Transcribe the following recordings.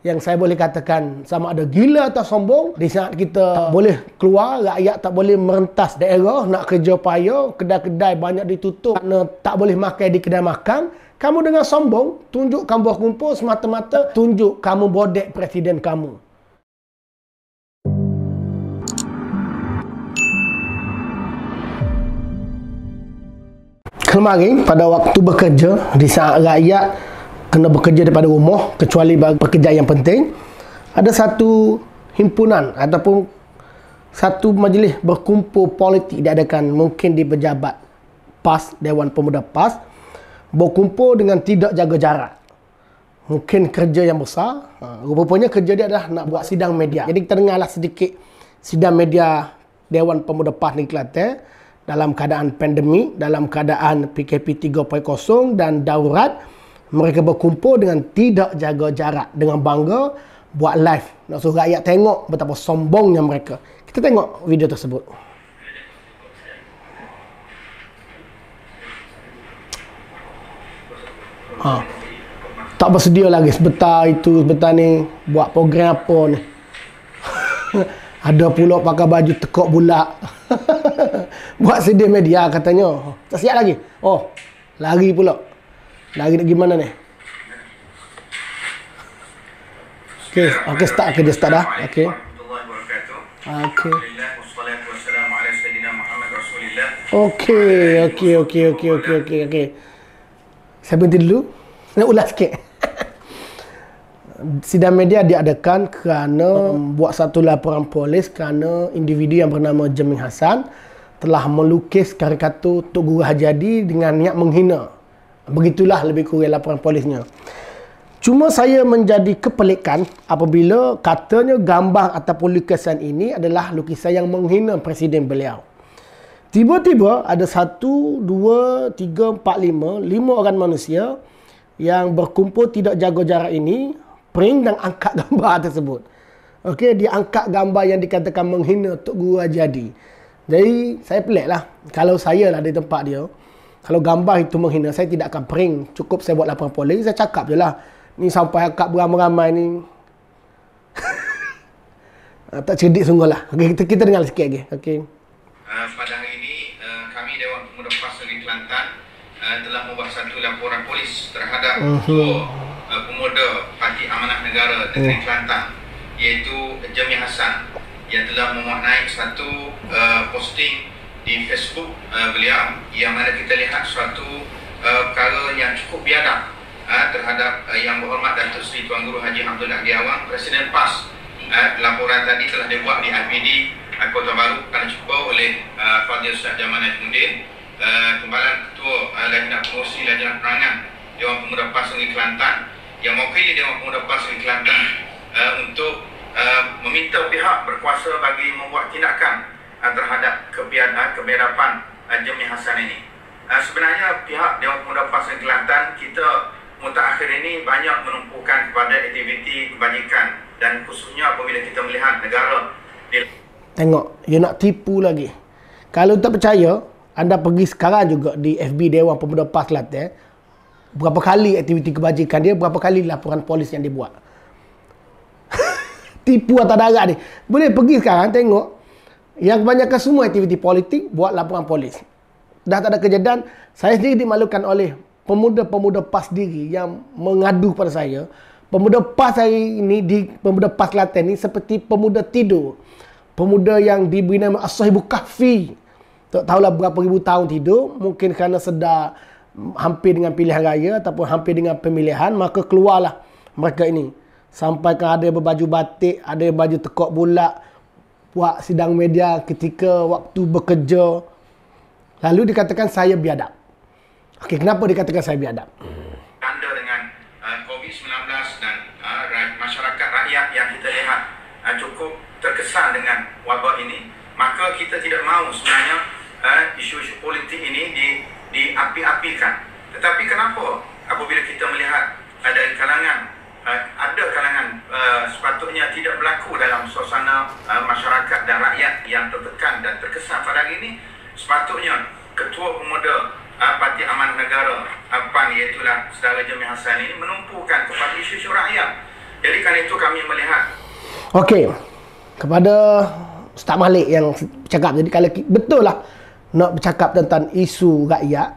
yang saya boleh katakan sama ada gila atau sombong. Di saat kita tak boleh keluar, rakyat tak boleh merentas daerah, nak kerja payah, kedai-kedai banyak ditutup, tak boleh makan di kedai makan. Kamu dengan sombong, tunjuk kamu berkumpul semata-mata, tunjuk kamu bodek presiden kamu. Kemarin, pada waktu bekerja, di saat rakyat kena bekerja daripada rumah, kecuali bagi pekerja yang penting, ada satu himpunan ataupun satu majlis berkumpul politik diadakan mungkin di pejabat PAS, Dewan Pemuda PAS, berkumpul dengan tidak jaga jarak. Mungkin kerja yang besar. Rupanya kerja dia adalah nak buat sidang media. Jadi kita dengarlah sedikit sidang media Dewan Pemuda PAS di Kelantan dalam keadaan pandemik, dalam keadaan PKP 3.0 dan darurat. Mereka berkumpul dengan tidak jaga jarak, dengan bangga buat live. Nak suruh rakyat tengok betapa sombongnya mereka. Kita tengok video tersebut. Tak bersedia lagi sebentar itu, sebentar ni buat program apa ni. Ada pula pakai baju tekuk bulat. Buat sidang media katanya. Tak siap lagi. Oh, lari pula. Lagi nak gimana ni? Okey, start. Dia start dah. Okey. Okey. Saya berhenti dulu. Nak ulas sikit. Sidang media diadakan kerana buat satu laporan polis kerana individu yang bernama Jamil Hassan telah melukis karikatur Tok Guru Hajadi dengan niat menghina. Begitulah lebih kurang laporan polisnya. Cuma saya menjadi kepelikan apabila katanya gambar ataupun lukisan ini adalah lukisan yang menghina presiden beliau. Tiba-tiba ada 1, 2, 3, 4, 5 orang manusia yang berkumpul tidak jaga jarak ini, print dan angkat gambar tersebut. Okey, dia angkat gambar yang dikatakan menghina Tok Guru Hajadi. Jadi saya peliklah. Kalau saya lah di tempat dia, kalau gambar itu menghina, saya tidak akan print. Cukup saya buat laporan polis, saya cakap je lah. Ni sampai akak beramai-ramai ni. Tak cerdik sungguh lah. Okay, kita dengar sikit lagi. Okay. Pada hari ini, kami Dewan Pemuda PAS Negeri Kelantan telah membuat satu laporan polis terhadap dua pemuda Parti Amanah Negara Negeri Kelantan, iaitu Jamil Hassan, yang telah memuat satu posting di Facebook beliau yang mana kita lihat suatu perkara yang cukup biadab terhadap Yang Berhormat Datuk Seri Tuan Guru Haji Hamdul Agdiawang, Presiden PAS. Laporan tadi telah dibuat di IPD Kota Baru kerana cuba oleh Fadil Ustaz Jamal Najmuddin, Timbalan Ketua Lajnah Promosi Lajnah Perangan Dewan Pemuda PAS Negeri Kelantan, yang mewakili Dewan Pemuda PAS Negeri Kelantan untuk meminta pihak berkuasa bagi membuat tindakan terhadap kebiadaban Jamil Hassan ini. Sebenarnya pihak Dewan Pemuda PAS Negeri Kelantan, kita mutakhir ini banyak menumpukan kepada aktiviti kebajikan, dan khususnya apabila kita melihat negara tengok, dia nak tipu lagi. Kalau tak percaya, anda pergi sekarang juga di FB Dewan Pemuda PAS Kelantan. Berapa kali aktiviti kebajikan dia, berapa kali laporan polis yang dibuat. Tipu atau darat ni. Boleh pergi sekarang tengok. Yang kebanyakan semua aktiviti politik buat laporan polis. Dah tak ada kejadian. Saya sendiri dimalukan oleh pemuda-pemuda PAS sendiri yang mengadu pada saya. Pemuda PAS hari ini di Pemuda PAS Kelantan ni seperti pemuda tidur. Pemuda yang diberi nama As-Sahibul Kahfi. Tak tahulah berapa ribu tahun tidur. Mungkin kerana sedar hampir dengan pilihan raya ataupun hampir dengan pemilihan, maka keluarlah mereka ini. Sampai kan ada yang berbaju batik, ada yang baju tekuk bulat, buat sidang media ketika waktu bekerja. Lalu dikatakan saya biadab. Okey, kenapa dikatakan saya biadab? Tanda dengan COVID-19 dan masyarakat rakyat yang kita lihat cukup terkesan dengan wabak ini, maka kita tidak mahu sebenarnya isu-isu politik ini diapi-apikan. Tetapi kenapa apabila kita melihat ada kalangan sepatutnya tidak berlaku dalam suasana masyarakat dan rakyat yang tertekan dan terkesan pada hari ini, sepatutnya Ketua Pemuda Parti Amanah Negara PAN, iaitulah saudara Jamil Hassan ini, menumpukan kepada isu-isu rakyat. Jadi karena itu kami melihat. Okey, kepada Ustaz Malik yang cakap, jadi kalau betul lah nak bercakap tentang isu rakyat,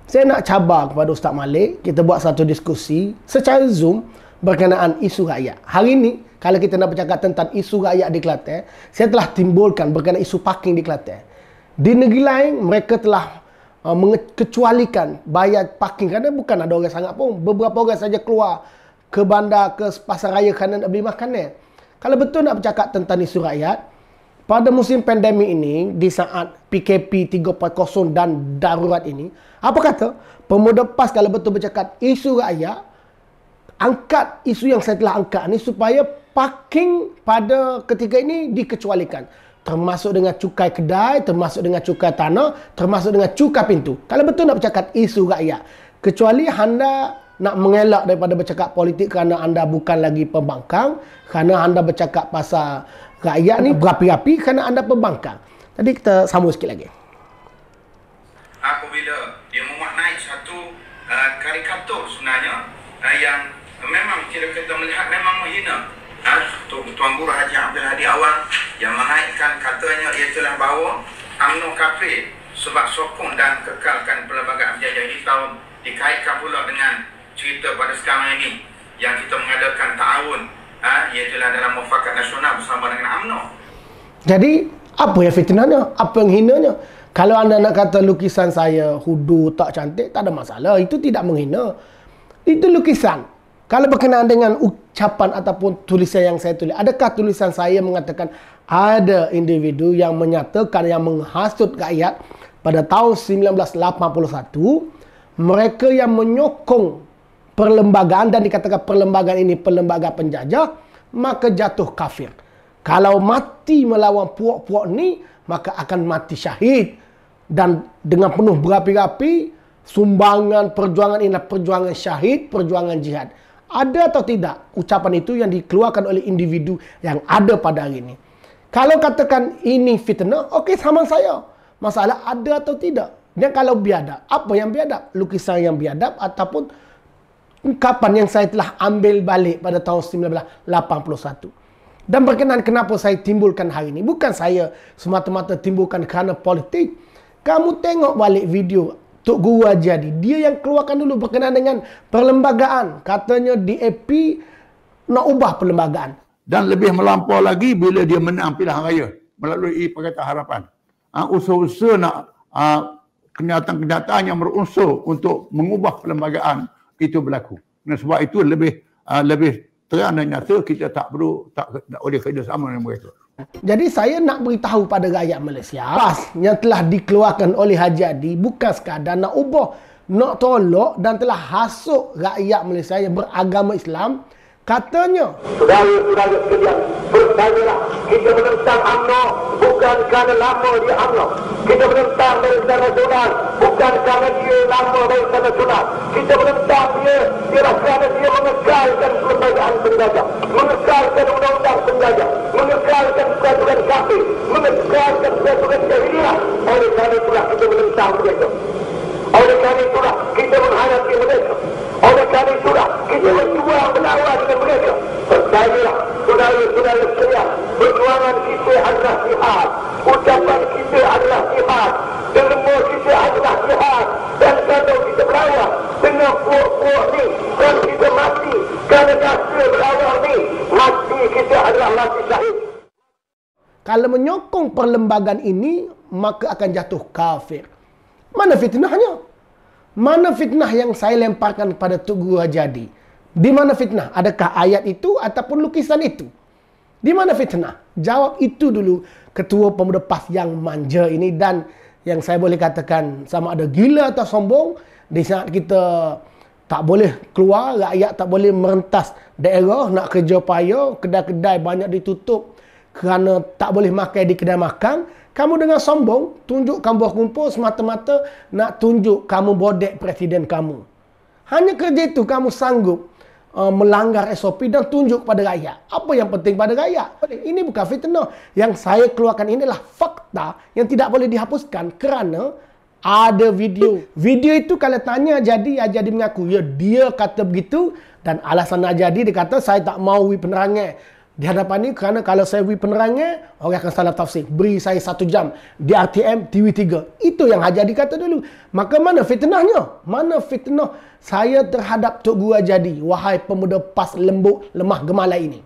saya nak cabar kepada Ustaz Malik, kita buat satu diskusi secara Zoom berkenaan isu rakyat. Hari ini, kalau kita nak bercakap tentang isu rakyat di Kelantan, saya telah timbulkan berkenaan isu parking di Kelantan. Di negeri lain, mereka telah mengecualikan bayar parking kerana bukan ada orang sangat pun. Beberapa orang saja keluar ke bandar, ke pasar raya kerana nak beli makanan. Kalau betul nak bercakap tentang isu rakyat, pada musim pandemik ini, di saat PKP 3.0 dan darurat ini, apa kata? Pemuda PAS kalau betul bercakap isu rakyat, angkat isu yang saya telah angkat ni supaya parking pada ketika ini dikecualikan. Termasuk dengan cukai kedai, termasuk dengan cukai tanah, termasuk dengan cukai pintu. Kalau betul nak bercakap isu rakyat, kecuali anda nak mengelak daripada bercakap politik kerana anda bukan lagi pembangkang, kerana anda bercakap pasal rakyat ni berapi-api kerana anda pembangkang. Jadi kita sambung sikit lagi. Apabila dia memuat naik satu karikatur sebenarnya yang memang kita melihat memang menghina. Tuan Guru Haji Abdul Hadi Awang yang menaikkan katanya ialah bahawa UMNO kafir sebab sokong dan kekalkan perlembagaan penjajah ini tahun dikaitkan pula dengan cerita pada sekarang ini yang kita mengadakan ta'awun ialah dalam mufakat nasional bersama dengan UMNO. Jadi apa yang fitnahnya? Apa yang hinanya? Kalau anda nak kata lukisan saya hudu tak cantik, tak ada masalah. Itu tidak menghina. Itu lukisan. Kalau berkenaan dengan ucapan ataupun tulisan yang saya tulis, adakah tulisan saya mengatakan ada individu yang menyatakan, yang menghasut rakyat pada tahun 1981, mereka yang menyokong perlembagaan dan dikatakan perlembagaan ini perlembagaan penjajah, maka jatuh kafir. Kalau mati melawan puak-puak ni, maka akan mati syahid. Dan dengan penuh berapi-api, sumbangan perjuangan ini perjuangan syahid, perjuangan jihad. Ada atau tidak ucapan itu yang dikeluarkan oleh individu yang ada pada hari ini? Kalau katakan ini fitnah, okey, sama saya. Masalah ada atau tidak. Dan kalau biadab, apa yang biadab? Lukisan yang biadab ataupun ungkapan yang saya telah ambil balik pada tahun 1981. Dan berkenaan kenapa saya timbulkan hari ini, bukan saya semata-mata timbulkan kerana politik. Kamu tengok balik video Tok Guru Haji Hadi, dia yang keluarkan dulu berkenaan dengan perlembagaan. Katanya DAP nak ubah perlembagaan. Dan lebih melampau lagi bila dia menang pilihan raya melalui Pakatan Harapan. Usaha-usaha nak kenyataan-kenyataan yang berunsur untuk mengubah perlembagaan itu berlaku. Dan sebab itu lebih terang dan nyata kita tak boleh kerjasama dengan mereka. Jadi saya nak beritahu pada rakyat Malaysia, PAS yang telah dikeluarkan oleh Haji Hadi bukan sekadar nak ubah, nak tolak dan telah hasut rakyat Malaysia yang beragama Islam. Katanya, saudara-saudara sekalian, bertanyalah, kita menentang UMNO bukan kerana lama dia UMNO. Kita menentang Barisan Nasional bukan kerana dia lama Barisan Nasional. Kita menentang dia ialah kerana dia mengekalkan perlembagaan penjajah, mengekalkan undang-undang penjajah, mengekalkan peraturan kafir, mengekalkan peraturan jahiliah. Oleh kerana itulah kita menentang mereka. Oleh kerana itulah kita menghadapi mereka. Oleh kerana itulah kita berjuang melawan dengan mereka. Percayalah, saudara-saudara sekalian, perjuangan kita adalah jihad. Ucapan kita adalah jihad. Derma kita adalah jihad. Dan kalau kita melawan dengan puak-puak ni, dan kita mati kerana rasa melawan ni, mati kita adalah mati syahid. kalau menyokong perlembagaan ini, maka akan jatuh kafir. Mana fitnahnya? Mana fitnah yang saya lemparkan pada Tok Guru Haji Hadi? Di mana fitnah? Adakah ayat itu ataupun lukisan itu? Di mana fitnah? Jawab itu dulu Ketua Pemuda PAS yang manja ini, dan yang saya boleh katakan sama ada gila atau sombong. Di saat kita tak boleh keluar, rakyat tak boleh merentas daerah, nak kerja payah, kedai-kedai banyak ditutup kerana tak boleh makan di kedai makan. Kamu dengan sombong, tunjuk kamu buah kumpul semata-mata nak tunjuk kamu bodek presiden kamu. Hanya kerja itu kamu sanggup melanggar SOP dan tunjuk kepada rakyat. Apa yang penting pada rakyat? Ini bukan fitnah. Yang saya keluarkan ini adalah fakta yang tidak boleh dihapuskan kerana ada video. Video itu kalau tanya jadi mengaku, ya dia kata begitu Dan alasan nak jadi, dia kata saya tak mau we penerangan di hadapan ni kerana kalau saya we penerangan, orang akan salah tafsir. Beri saya 1 jam di RTM TV3. Itu yang Hajadi kata dulu. Maka mana fitnahnya? Mana fitnah saya terhadap Tok Guru Hajadi? Wahai pemuda PAS lembut, lemah gemalai ini.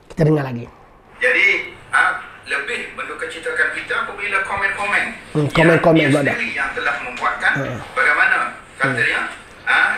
Kita dengar lagi. Jadi lebih mendukacitakan kita apabila komen-komen komen-komen sendiri yang telah membuatkan bagaimana katanya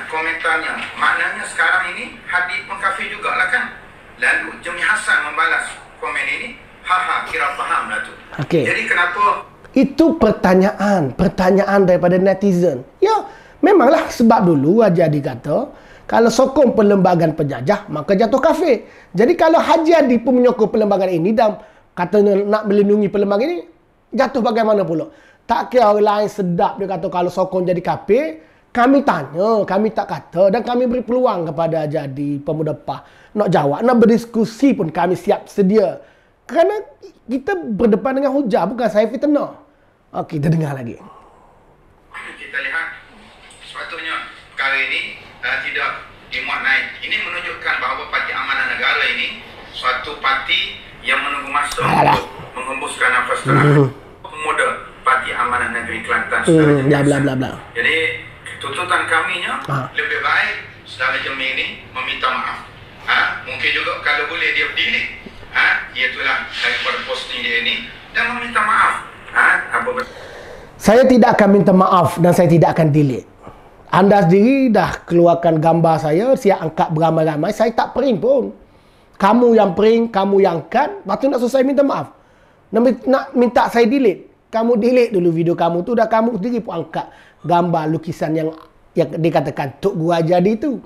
komentarnya. Maknanya sekarang ini Hadi pun kafir jugalah kan. Lalu Jami Hassan membalas komen ini, haha, kira faham lah tu. Okey. Jadi kenapa? Itu pertanyaan daripada netizen. Ya, memanglah sebab dulu Hajadi kata, kalau sokong perlembagaan penjajah, maka jatuh kafir. Jadi kalau Hajadi pun menyokong perlembagaan ini dan katanya nak melindungi perlembagaan ini, jatuh bagaimana pula? Tak kira orang lain sedap dia kata kalau sokong jadi kafir. Kami tanya, kami tak kata dan kami beri peluang kepada Hajadi, pemuda PAS. Nak jawab, nak berdiskusi pun kami siap sedia. Kerana kita berdepan dengan hujah, bukan saya fitnah. Okey, kita dengar lagi. Kita lihat, sepatutnya perkara ini tidak dimuat naik. Ini menunjukkan bahawa Parti Amanah Negara ini suatu parti yang menunggu masa untuk menghembuskan nafas terakhir. Pemuda Parti Amanah Negeri Kelantan. Bla bla bla bla. Jadi tuntutan kaminya lebih baik saudara Jami ini meminta maaf. Mungkin juga kalau boleh dia delete itulah daripada posting dia ini dan meminta maaf. Saya tidak akan minta maaf dan saya tidak akan delete. Anda sendiri dah keluarkan gambar saya angkat beramai-ramai, saya tak print pun. Kamu yang print, kamu yang cut, lepas tu nak selesai minta maaf. Nak minta saya delete. Kamu delete dulu video kamu tu, dah kamu sendiri pun angkat gambar lukisan yang dikatakan Tok Guru Hajadi itu.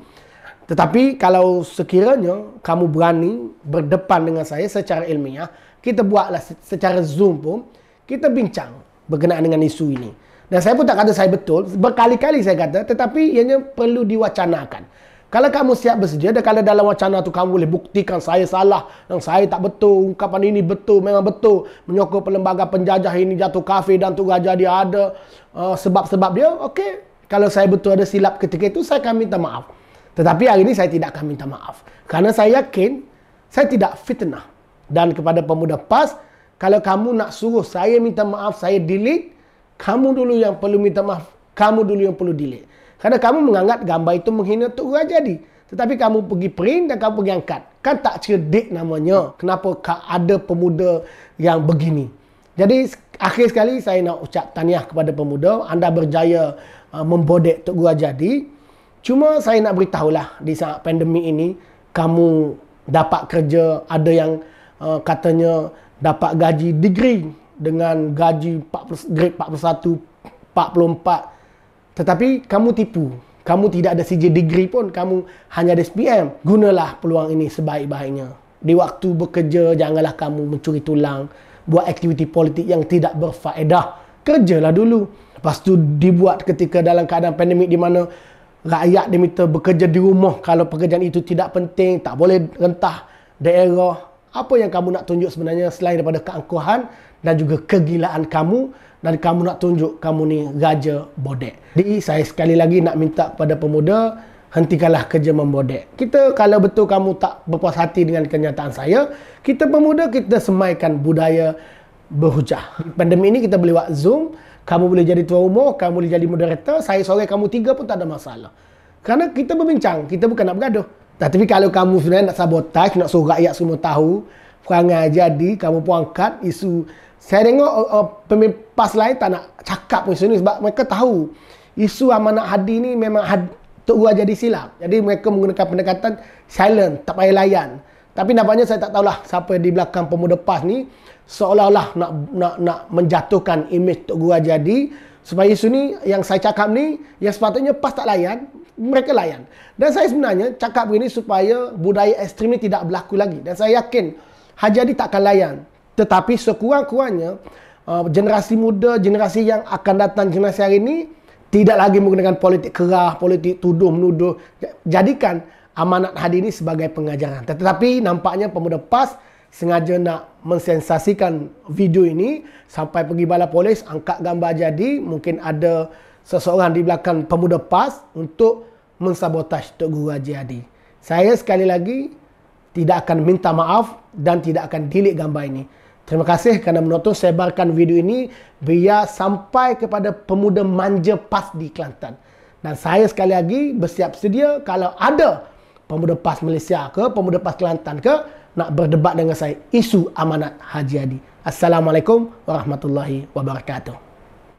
Tetapi kalau sekiranya kamu berani berdepan dengan saya secara ilmiah, kita buatlah secara Zoom pun, kita bincang berkenaan dengan isu ini. Dan saya pun tak kata saya betul, berkali-kali saya kata, tetapi ianya perlu diwacanakan. Kalau kamu siap bersedia, dan kalau dalam wacana tu kamu boleh buktikan saya salah, dan saya tak betul, ungkapan ini betul, memang betul, menyokong perlembagaan penjajah ini jatuh kafir dan Tok Guru Hajadi ada sebab-sebab dia, okey. Kalau saya betul ada silap ketika itu, saya akan minta maaf. Tetapi hari ini saya tidak akan minta maaf. Kerana saya yakin, saya tidak fitnah. Dan kepada pemuda PAS, kalau kamu nak suruh saya minta maaf, saya delete, kamu dulu yang perlu minta maaf, kamu dulu yang perlu delete. Kerana kamu menganggap gambar itu menghina Tok Guru Hajadi. Tetapi kamu pergi print dan kamu pergi angkat. Kan tak cerdik namanya. Kenapa ada pemuda yang begini? Jadi akhir sekali saya nak ucap tahniah kepada pemuda. Anda berjaya membodek Tok Guru Hajadi. Cuma saya nak beritahulah di saat pandemik ini, kamu dapat kerja, ada yang katanya dapat gaji degree dengan gaji grade 41, 44. Tetapi kamu tipu. Kamu tidak ada CJ degree pun, kamu hanya ada SPM. Gunalah peluang ini sebaik-baiknya. Di waktu bekerja, janganlah kamu mencuri tulang, buat aktiviti politik yang tidak berfaedah. Kerjalah dulu. Lepas tu dibuat ketika dalam keadaan pandemik di mana rakyat diminta bekerja di rumah. Kalau pekerjaan itu tidak penting, tak boleh rentah daerah. Apa yang kamu nak tunjuk sebenarnya selain daripada keangkuhan dan juga kegilaan kamu, dan kamu nak tunjuk kamu ni raja bodek. Jadi saya sekali lagi nak minta kepada pemuda, hentikanlah kerja membodek. Kita kalau betul kamu tak berpuas hati dengan kenyataan saya, kita pemuda kita semaikan budaya berhujah. Di pandemik ini kita boleh buat Zoom, kamu boleh jadi tuan rumah, kamu boleh jadi moderator, saya sore kamu 3 pun tak ada masalah. Kerana kita berbincang, kita bukan nak bergaduh. Tapi kalau kamu sebenarnya nak sabotaj, nak suruh rakyat semua tahu, perangai jadi, kamu pun angkat isu. Saya tengok pemimpin PAS lain tak nak cakap isu ni sebab mereka tahu isu amanah Hadi ni memang Tok Guru Hajadi silap. Jadi mereka menggunakan pendekatan silent, tak payah layan. Tapi nampaknya saya tak tahulah siapa di belakang pemuda PAS ni seolah-olah nak menjatuhkan imej Tok Guru Hajadi supaya isu ni yang saya cakap ni yang sepatutnya PAS tak layan, mereka layan. Dan saya sebenarnya cakap begini supaya budaya ekstrim ni tidak berlaku lagi. Dan saya yakin Hajadi tak akan layan. Tetapi sekurang-kurangnya generasi muda, generasi yang akan datang, generasi hari ini tidak lagi menggunakan politik kerah, politik tuduh-menuduh. Jadikan amanat Hadi ini sebagai pengajaran. Tetapi nampaknya pemuda PAS sengaja nak mensensasikan video ini sampai pergi balai polis, angkat gambar Hajadi. Mungkin ada seseorang di belakang pemuda PAS untuk mensabotaj Tok Guru Hajadi. Saya sekali lagi tidak akan minta maaf dan tidak akan delete gambar ini. Terima kasih kerana menonton. Sebarkan video ini biar sampai kepada pemuda manja PAS di Kelantan. Dan saya sekali lagi bersiap sedia kalau ada pemuda PAS Malaysia ke, pemuda PAS Kelantan ke, nak berdebat dengan saya isu amanat Haji Hadi. Assalamualaikum warahmatullahi wabarakatuh.